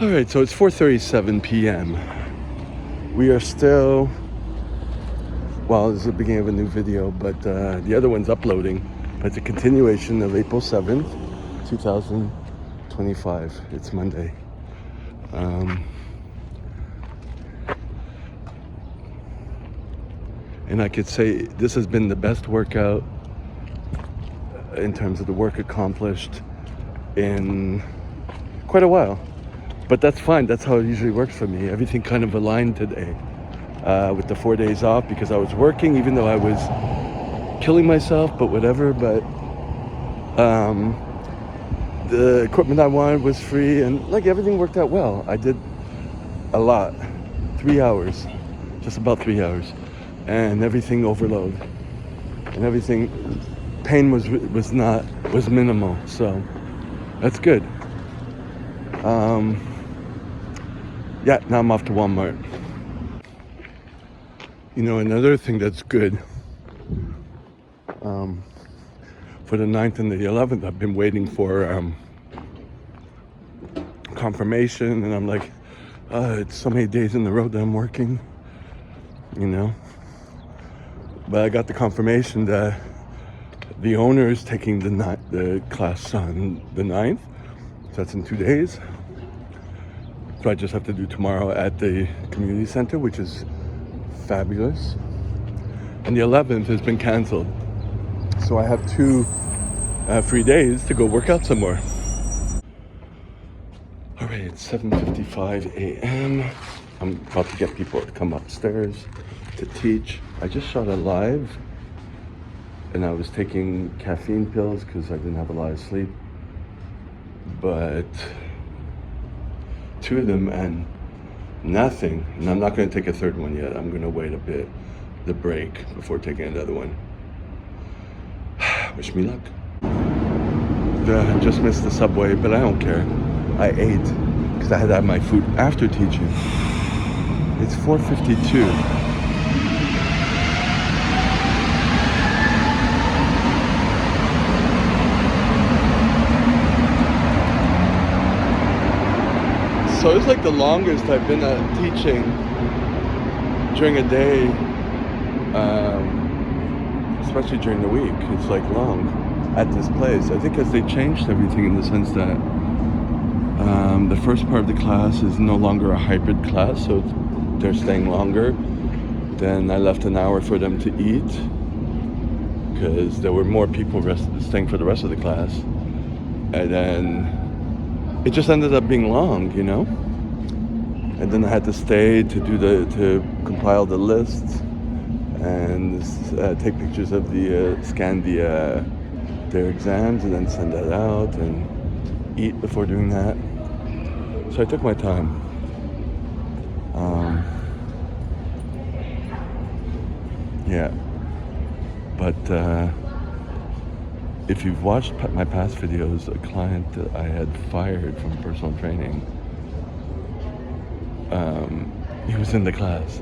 All right, so it's 4:37 p.m. We are still, well, this is the beginning of a new video, but the other one's uploading. It's a continuation of April 7th, 2025. It's Monday. And I could say this has been the best workout in terms of the work accomplished in quite a while. But that's fine. That's how it usually works for me. Everything kind of aligned today with the 4 days off because I was working, even though I was killing myself, but whatever. But the equipment I wanted was free, and like everything worked out well. I did a lot, 3 hours, just about 3 hours, and everything overload, and everything. Pain was minimal, so that's good. Yeah, now I'm off to Walmart. You know, another thing that's good, for the 9th and the 11th, I've been waiting for confirmation, and I'm like, it's so many days in the road that I'm working, you know. But I got the confirmation that the owner is taking the class on the 9th, so that's in 2 days. So I just have to do tomorrow at the community center, which is fabulous. And the 11th has been canceled. So I have 2 free days to go work out some more. All right, it's 7:55 a.m. I'm about to get people to come upstairs to teach. I just shot a live, and I was taking caffeine pills because I didn't have a lot of sleep. But 2 of them and nothing. And I'm not going to take a third one yet. I'm going to wait a bit, the break, before taking another one. Wish me luck. I just missed the subway, but I don't care. I ate because I had to have my food after teaching. It's 4:52. So it's like the longest I've been teaching during a day, especially during the week. It's like long at this place. I think because they changed everything in the sense that the first part of the class is no longer a hybrid class, so they're staying longer. Then I left an hour for them to eat because there were more people staying for the rest of the class. And then it just ended up being long, you know? And then I had to stay to compile the lists and take pictures of scan their exams and then send that out and eat before doing that. So I took my time. Yeah. But if you've watched my past videos, a client that I had fired from personal training, he was in the class.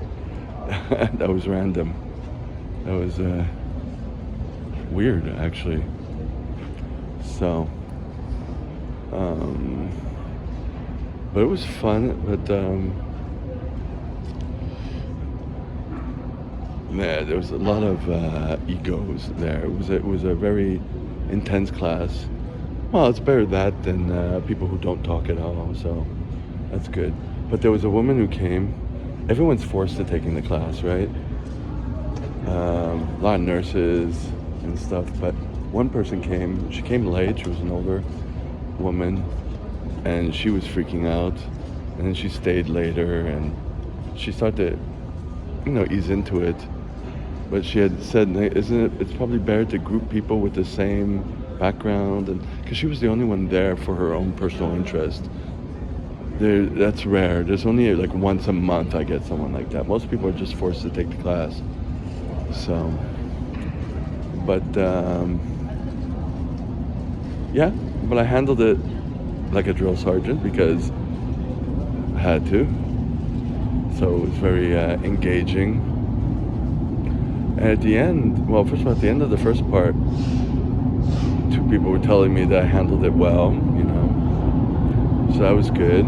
That was random. That was weird, actually. So, but it was fun. But yeah, there was a lot of egos there. It was a very intense class. Well, it's better that than people who don't talk at all, so that's good. But there was a woman who came. Everyone's forced to taking the class, right? A lot of nurses and stuff, but one person came. She came late. She was an older woman, and she was freaking out. And then she stayed later, and she started to, ease into it. But she had said, it's probably better to group people with the same background, and because she was the only one there for her own personal interest. That's rare. There's only like once a month I get someone like that. Most people are just forced to take the class. So, but yeah, but I handled it like a drill sergeant because I had to. So it was very engaging. And at the end, well, first of all, at the end of the first part, 2 people were telling me that I handled it well, So that was good.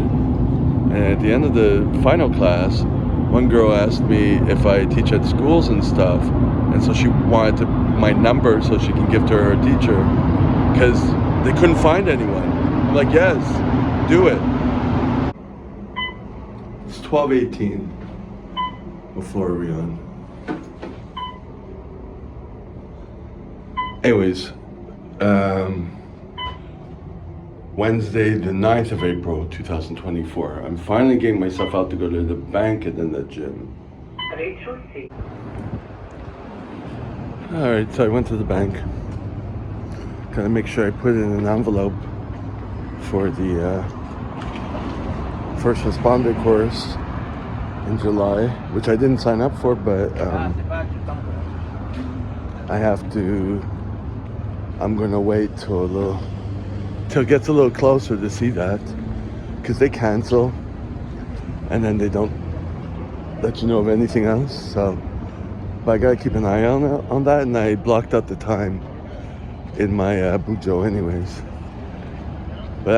And at the end of the final class, one girl asked me if I teach at schools and stuff, and so she wanted my number so she can give to her teacher because they couldn't find anyone. I'm like, yes, do it. It's 12:18 before Rion. Anyways, Wednesday, the 9th of April, 2024. I'm finally getting myself out to go to the bank and then the gym. Alright, so I went to the bank. Gotta make sure I put it in an envelope for the first responder course in July, which I didn't sign up for, but I have to. I'm gonna wait till it gets a little closer to see that, because they cancel and then they don't let you know of anything else. So, but I gotta keep an eye on that, and I blocked out the time in my Bujo anyways. But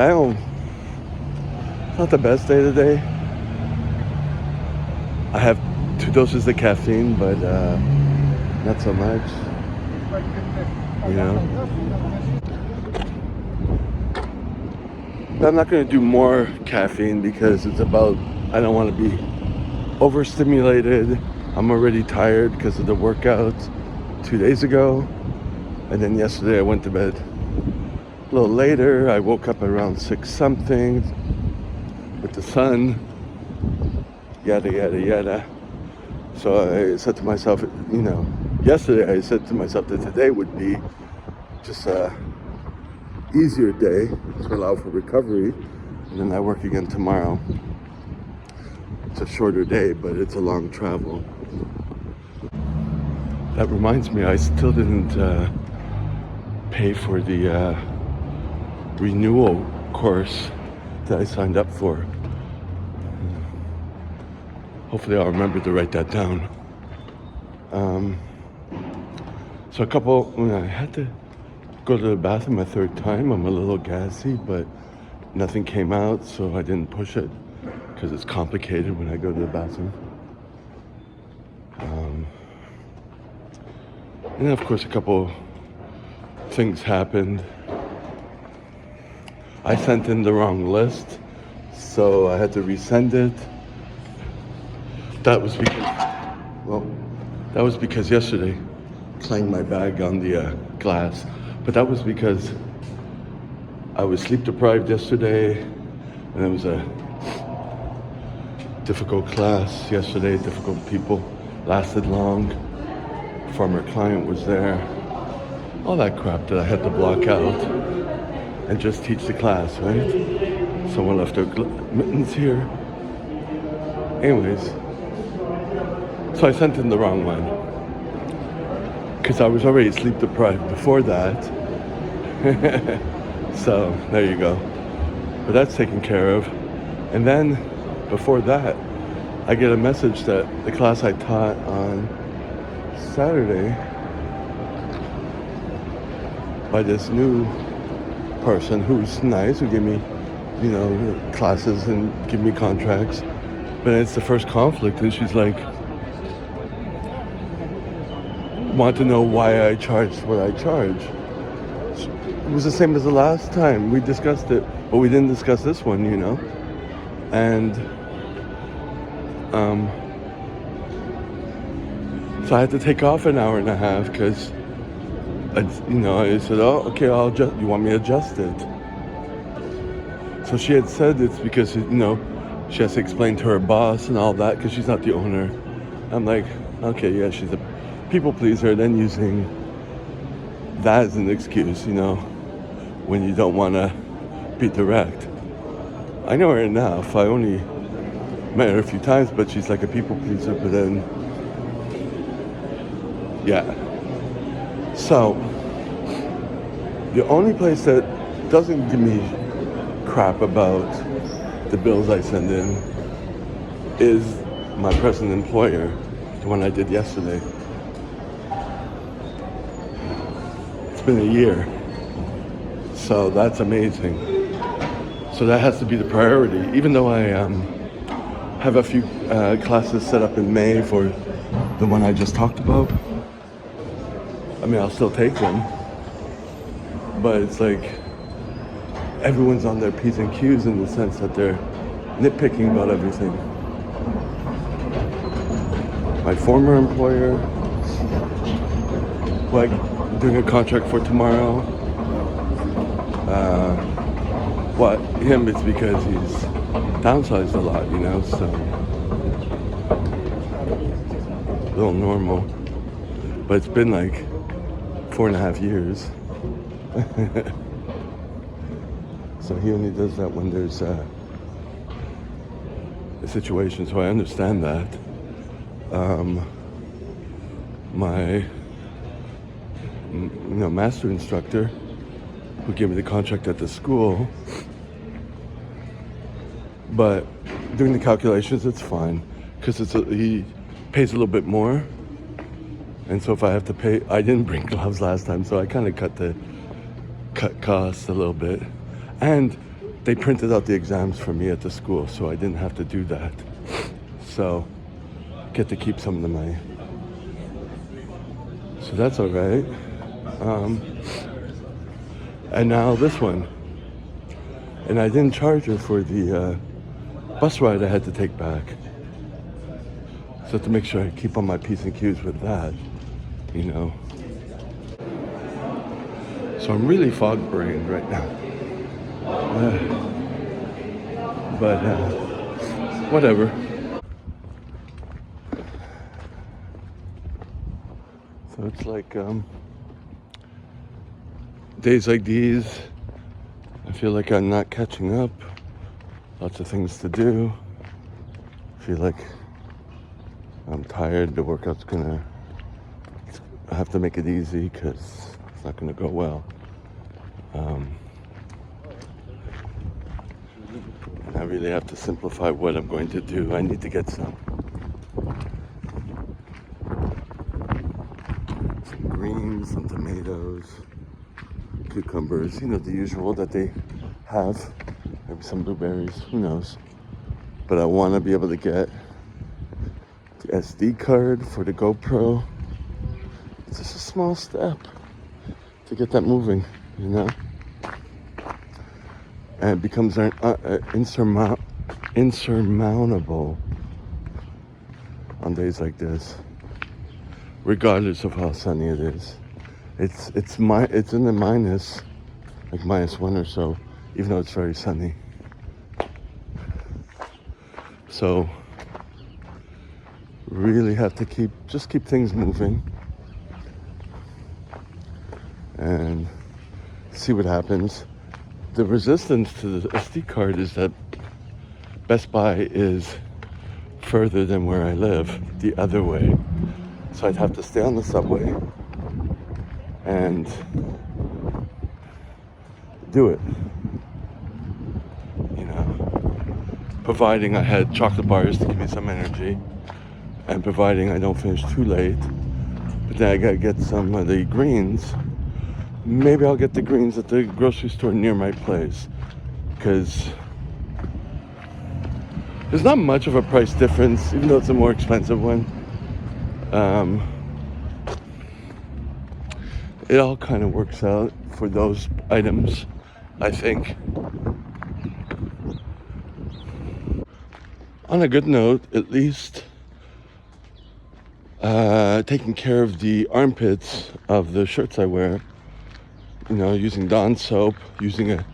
it's not the best day today. I have 2 doses of caffeine, but not so much, you know. But I'm not going to do more caffeine because I don't want to be overstimulated. I'm already tired because of the workout 2 days ago. And then yesterday I went to bed a little later. I woke up around 6 something with the sun, yada, yada, yada. So I said to myself, yesterday I said to myself that today would be just a easier day to allow for recovery, and then I work again tomorrow. It's a shorter day, but it's a long travel. That reminds me, I still didn't pay for the renewal course that I signed up for. Hopefully I'll remember to write that down. So I had to go to the bathroom a 3rd time. I'm a little gassy, but nothing came out, so I didn't push it because it's complicated when I go to the bathroom. And then of course a couple things happened. I sent in the wrong list, so I had to resend it. That was because yesterday I clanged my bag on the glass. But that was because I was sleep deprived yesterday, and it was a difficult class yesterday, difficult people, lasted long, former client was there, all that crap that I had to block out and just teach the class, right? Someone left their mittens here. Anyways, so I sent in the wrong one, because I was already sleep deprived before that. So there you go. But that's taken care of. And then before that, I get a message that the class I taught on Saturday by this new person who's nice, who gave me, classes and give me contracts. But it's the first conflict, and she's like, want to know why I charged what I charge. It was the same as the last time. We discussed it, but we didn't discuss this one, And so I had to take off an hour and a half because I said, oh, okay, you want me to adjust it? So she had said it's because, she has to explain to her boss and all that because she's not the owner. I'm like, okay, yeah, she's a people pleaser, then using that as an excuse, when you don't want to be direct. I know her enough. I only met her a few times, but she's like a people pleaser, but then, yeah. So, the only place that doesn't give me crap about the bills I send in is my present employer, the one I did yesterday. It's been a year, so that's amazing. So So that has to be the priority. Even though I have a few classes set up in May for the one I just talked about. I mean, I'll still take them, but it's like everyone's on their P's and Q's in the sense that they're nitpicking about everything. My former employer, like doing a contract for tomorrow, him, it's because he's downsized a lot, you know, so a little normal, but it's been like 4.5 years. So he only does that when there's a situation, so I understand that. My master instructor who gave me the contract at the school, but doing the calculations, it's fine because he pays a little bit more, and so if I have to pay, I didn't bring gloves last time, so I kind of cut costs a little bit, and they printed out the exams for me at the school, so I didn't have to do that, so get to keep some of the money, so that's all right. And now this one, and I didn't charge her for the bus ride I had to take back. So to make sure I keep on my P's and Q's with that, you know. So I'm really fog-brained right now. But whatever. So it's like days like these, I feel like I'm not catching up. Lots of things to do. I feel like I'm tired. The workout's I have to make it easy because it's not gonna go well. I really have to simplify what I'm going to do. I need to get some greens, some tomatoes, cucumbers, you know, the usual that they have. Maybe some blueberries, who knows. But I want to be able to get the SD card for the GoPro. It's just a small step to get that moving, you know? And it becomes insurmountable on days like this, regardless of how sunny it is. It's in the -1 or so, even though it's very sunny. So really have to keep things moving and see what happens. The resistance to the SD card is that Best Buy is further than where I live, the other way. So I'd have to stay on the subway and do it, you know, providing I had chocolate bars to give me some energy, and providing I don't finish too late. But then I gotta get some of the greens. Maybe I'll get the greens at the grocery store near my place, because there's not much of a price difference, even though it's a more expensive one. It all kind of works out for those items, I think. On a good note, at least, taking care of the armpits of the shirts I wear, you know, using Dawn soap, using a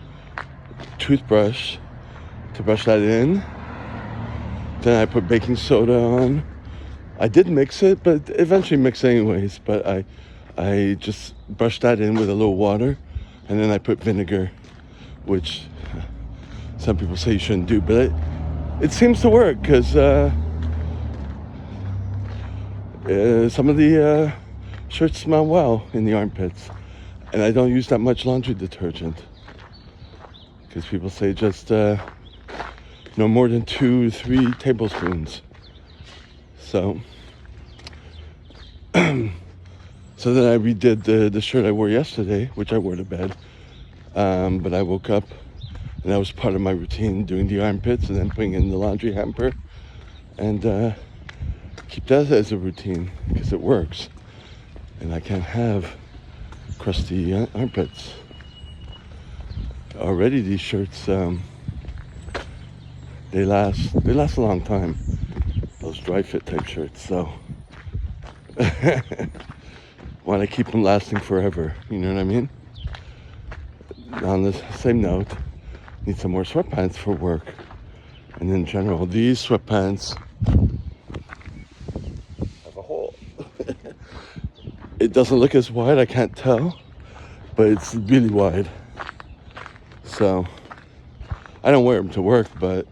toothbrush to brush that in. Then I put baking soda on. I did mix it, but eventually mix anyways, but I just brushed that in with a little water, and then I put vinegar, which some people say you shouldn't do, but it seems to work, because some of the shirts smell well in the armpits, and I don't use that much laundry detergent, because people say just no more than 2-3 tablespoons. So so then I redid the shirt I wore yesterday, which I wore to bed, but I woke up and And that was part of my routine, doing the armpits and then putting in the laundry hamper. And keep that as a routine because it works. And I can't have crusty armpits. Already these shirts, they last a long time. Those dry fit type shirts, so want to keep them lasting forever, you know what I mean? On the same note, need some more sweatpants for work. And in general, these sweatpants have a hole. It doesn't look as wide, I can't tell, but it's really wide. So I don't wear them to work, but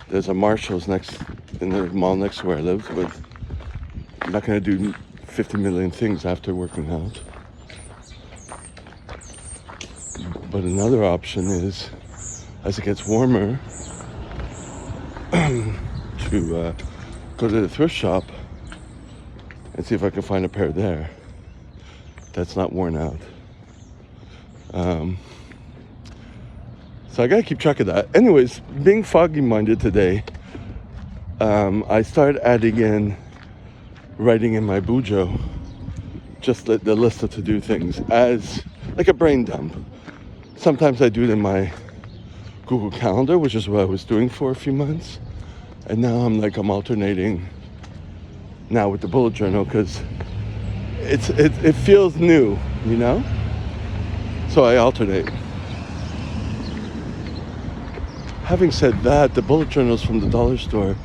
there's a Marshall's in the mall next to where I live, but I'm not going to do 50 million things after working out. But another option is, as it gets warmer, to go to the thrift shop and see if I can find a pair there that's not worn out. So I gotta keep track of that. Anyways, being foggy-minded today, I started adding in writing in my Bujo, just the list of to-do things as like a brain dump. Sometimes I do it in my Google Calendar, which is what I was doing for a few months. And now I'm alternating now with the bullet journal because it feels new, you know? So I alternate. Having said that, the bullet journals from the dollar store,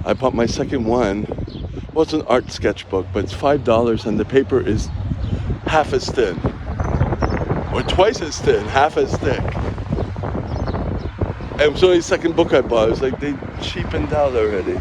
I bought my second one. Well, it's an art sketchbook, but it's $5 and the paper is half as thin. Or twice as thin, half as thick. And it was only the second book I bought. It was like they cheapened out already.